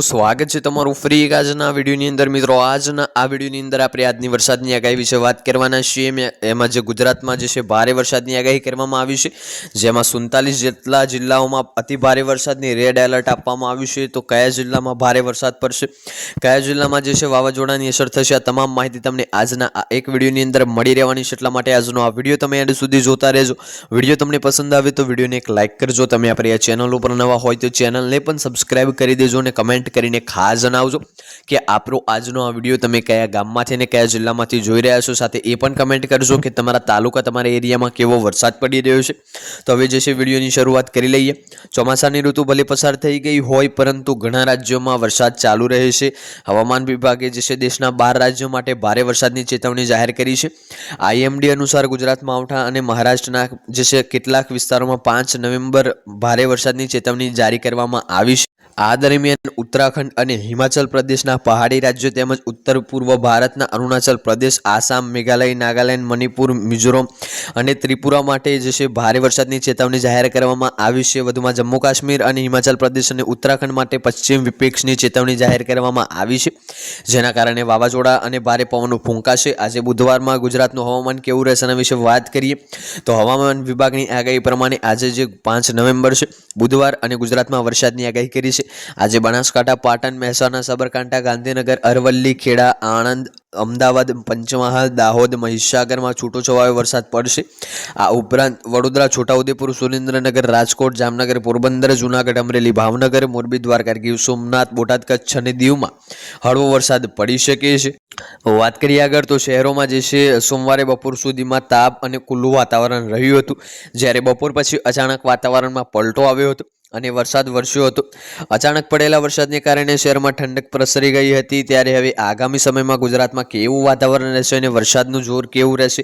સ્વાગત છે તમારું ફ્રી એક આજના વિડીયોની અંદર મિત્રો। આજના આ વિડીયોની અંદર આપણે આજની વરસાદની આગાહી વિશે વાત કરવાના છીએ। એમાં જે ગુજરાતમાં જે છે ભારે વરસાદની આગાહી કરવામાં આવી છે, જેમાં 47 જેટલા જિલ્લાઓમાં અતિ ભારે વરસાદની રેડ એલર્ટ આપવામાં આવ્યું છે। તો કયા જિલ્લામાં ભારે વરસાદ પડશે, કયા જિલ્લામાં જે છે વાવાઝોડાની અસર થશે, આ તમામ માહિતી તમને આજના આ એક વિડીયોની અંદર મળી રહેવાની છે। એટલા માટે આજનો આ વિડીયો તમે એન્ડ સુધી જોતા રહેજો। વિડીયો તમને પસંદ આવે તો વિડીયોને એક લાઇક કરજો। તમે આપણી આ ચેનલ ઉપર નવા હોય તો ચેનલને પણ સબસ્ક્રાઇબ કરી દેજો અને કમેન્ટ કરીને ખાસ જણાવજો કે આપણો આજનો આ વિડીયો તમે કયા ગામમાંથી અને કયા જિલ્લામાંથી જોઈ રહ્યા છો। સાથે એ પણ કમેન્ટ કરજો કે તમારા તાલુકા, તમારા એરિયામાં કેવો વરસાદ પડી રહ્યો છે। તો હવે જે છે વિડીયોની શરૂઆત કરી લઈએ। ચોમાસાની ઋતુ ભલે પસાર થઈ ગઈ હોય, પરંતુ ઘણા રાજ્યોમાં વરસાદ ચાલુ રહે છે। હવામાન વિભાગે જે છે દેશના 12 રાજ્યો માટે ભારે વરસાદની ચેતવણી જાહેર કરી છે। આઈએમડી અનુસાર ગુજરાત, માવઠા અને મહારાષ્ટ્રના જે છે કેટલાક વિસ્તારોમાં 5 નવેમ્બર ભારે વરસાદની ચેતવણી જારી કરવામાં આવી છે। આ દરમિયાન ઉત્તરાખંડ અને હિમાચલ પ્રદેશના પહાડી રાજ્યો તેમજ ઉત્તર પૂર્વ ભારતના અરુણાચલ પ્રદેશ, આસામ, મેઘાલય, નાગાલેન્ડ, મણિપુર, મિઝોરમ અને ત્રિપુરા માટે જે છે ભારે વરસાદની ચેતવણી જાહેર કરવામાં આવી છે। વધુમાં જમ્મુ કાશ્મીર અને હિમાચલ પ્રદેશ અને ઉત્તરાખંડ માટે પશ્ચિમ વિક્ષેપની ચેતવણી જાહેર કરવામાં આવી છે, જેના કારણે વાવાઝોડા અને ભારે પવનો ફૂંકાશે। આજે બુધવારમાં ગુજરાતનું હવામાન કેવું રહેશે એના વિશે વાત કરીએ તો હવામાન વિભાગની આગાહી પ્રમાણે આજે જે 5 નવેમ્બર છે બુધવાર અને ગુજરાતમાં વરસાદની આગાહી કરી છે। આજે બનાસકાંઠા, પાટણ, મહેસાણા, સાબરકાંઠા, ગાંધીનગર, અરવલ્લી, ખેડા, આણંદ, અમદાવાદ, પંચમહાલ, દાહોદ, મહીસાગરમાં છૂટોછવાયો વરસાદ પડશે। આ ઉપરાંત વડોદરા, છોટાઉદેપુર, સુરેન્દ્રનગર, રાજકોટ, જામનગર, પોરબંદર, જૂનાગઢ, અમરેલી, ભાવનગર, મોરબી, દ્વારકા, ગીર સોમનાથ, બોટાદ, કચ્છ અને દીવમાં હળવો વરસાદ પડી શકે છે। વાત કરીએ આગળ તો શહેરોમાં જે છે સોમવારે બપોર સુધીમાં તાપ અને ખુલ્લું વાતાવરણ રહ્યું હતું, જ્યારે બપોર પછી અચાનક વાતાવરણમાં પલટો આવ્યો હતો અને વરસાદ વરસ્યો હતો। અચાનક પડેલા વરસાદને કારણે શહેરમાં ઠંડક પ્રસરી ગઈ હતી। ત્યારે હવે આગામી સમયમાં ગુજરાતમાં કેવું વાતાવરણ રહેશે અને વરસાદનું જોર કેવું રહેશે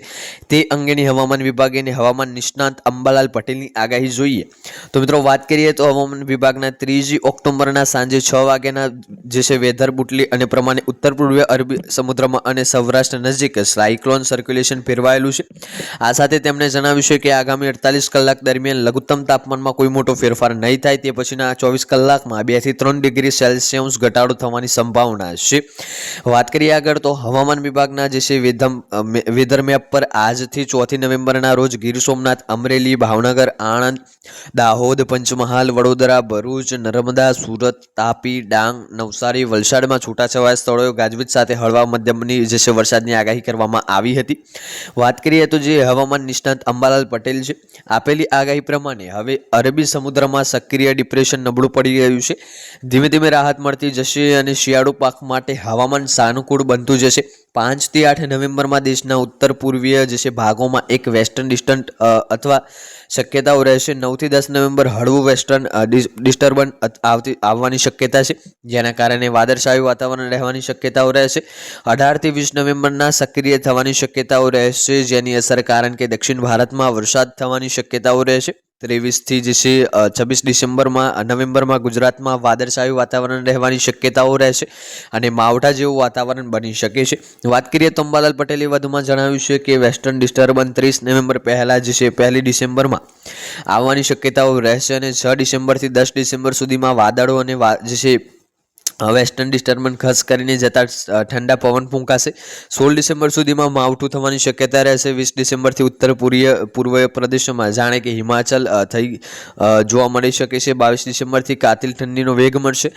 તે અંગેની હવામાન વિભાગે અને હવામાન નિષ્ણાત અંબાલાલ પટેલની આગાહી જોઈએ તો મિત્રો વાત કરીએ તો હવામાન વિભાગના 3 ઓક્ટોબરના સાંજે 6 વાગ્યાના જે છે વેધર બુલેટિન અને પ્રમાણે ઉત્તર પૂર્વીય અરબી સમુદ્રમાં અને સૌરાષ્ટ્ર નજીક સાયક્લોન સર્ક્યુલેશન ફેરવાયેલું છે। આ સાથે તેમણે જણાવ્યું છે કે આગામી 48 કલાક દરમિયાન લઘુત્તમ તાપમાનમાં કોઈ મોટો ફેરફાર નહીં થાય, તે પછીના 24 કલાકમાં 2 થી 3 ડિગ્રી સેલ્સિયસ ઘટાડો થવાની સંભાવના છે। વાત કરીએ આગળ તો હવામાન વિભાગના જે છે વેધર મેપ પર આજથી 4 નવેમ્બરના રોજ ગીર સોમનાથ, અમરેલી, ભાવનગર, આણંદ, દાહોદ, પંચમહાલ, વડોદરા, ભરૂચ, નર્મદા, સુરત, તાપી, ડાંગ, નવસારી, વલસાડમાં છૂટાછવાયા સ્થળોએ ગાજવીજ સાથે હળવા મધ્યમની જે છે વરસાદની આગાહી કરવામાં આવી હતી। વાત કરીએ તો જે હવામાન નિષ્ણાત અંબાલાલ પટેલ છે, આપેલી આગાહી પ્રમાણે હવે અરબી સમુદ્રમાં સક્રિય ડિપ્રેશન નબળું પડી રહ્યું છે। ધીમે ધીમે રાહત મળતી જશે અને શિયાળુ પાક માટે હવામાન સાનુકૂળ બનતું જશે। 5 થી 8 નવેમ્બરમાં દેશના ઉત્તર પૂર્વીય જે છે ભાગોમાં એક વેસ્ટર્ન ડિસ્ટન્ટ અથવા શક્યતાઓ રહેશે। 9 થી 10 નવેમ્બર હળવું વેસ્ટર્ન ડિસ્ટર્બન્સ આવવાની શક્યતા છે, જેના કારણે વાદળછાયું વાતાવરણ રહેવાની શક્યતાઓ રહેશે। 18 થી 20 નવેમ્બરના સક્રિય થવાની શક્યતાઓ રહેશે, જેની અસર કારણ કે દક્ષિણ ભારતમાં વરસાદ થવાની શક્યતાઓ રહેશે। 23 થી જે છે 26 નવેમ્બરમાં ગુજરાતમાં વાદળછાયું વાતાવરણ રહેવાની શક્યતાઓ રહેશે અને માવઠા જેવું વાતાવરણ બની શકે છે। વાત કરીએ તો અંબાલાલ પટેલે વધુમાં જણાવ્યું છે કે વેસ્ટર્ન ડિસ્ટર્બન્સ 30 નવેમ્બર પહેલા જે છે 1 ડિસેમ્બરમાં આવવાની શક્યતાઓ રહેશે અને 6 ડિસેમ્બરથી 10 ડિસેમ્બર સુધીમાં વાદળો અને જે છે વેસ્ટર્ન ડિસ્ટર્બન્સ ખસ કરીને જતા ઠંડા પવન ફૂંકાશે। 16 ડિસેમ્બર સુધીમાં માવઠું થવાની શક્યતા રહેશે। 20 ડિસેમ્બરથી ઉત્તર પૂર્વીય પ્રદેશોમાં જાણે કે હિમાચલ થઈ જોવા મળી શકે છે। 22 ડિસેમ્બરથી કાતિલ ઠંડીનો વેગ મળશે,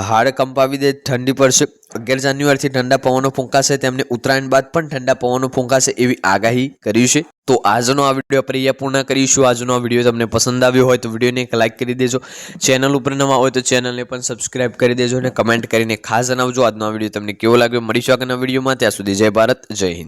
હાડ કંપાવી દે ઠંડી પડશે। 11 જાન્યુઆરીથી ઠંડા પવનો ફૂંકાશે, તેમને ઉત્તરાયણ બાદ પણ ઠંડા પવનો ફૂંકાશે એવી આગાહી કરી છે। તો આજનો આ વિડીયો આપણે અહીંયા પૂર્ણ કરીશું। આજનો આ વિડીયો તમને પસંદ આવ્યો હોય તો વિડીયોને એક લાઇક કરી દેજો। ચેનલ ઉપર નવા હોય તો ચેનલને પણ સબસ્ક્રાઇબ કરી દેજો અને કમેન્ટ કરીને ખાસ જણાવજો આજનો આ વિડીયો તમને કેવો લાગ્યો। મળીશું આગળના વિડીયોમાં, ત્યાં સુધી જય ભારત, જય હિન્દ।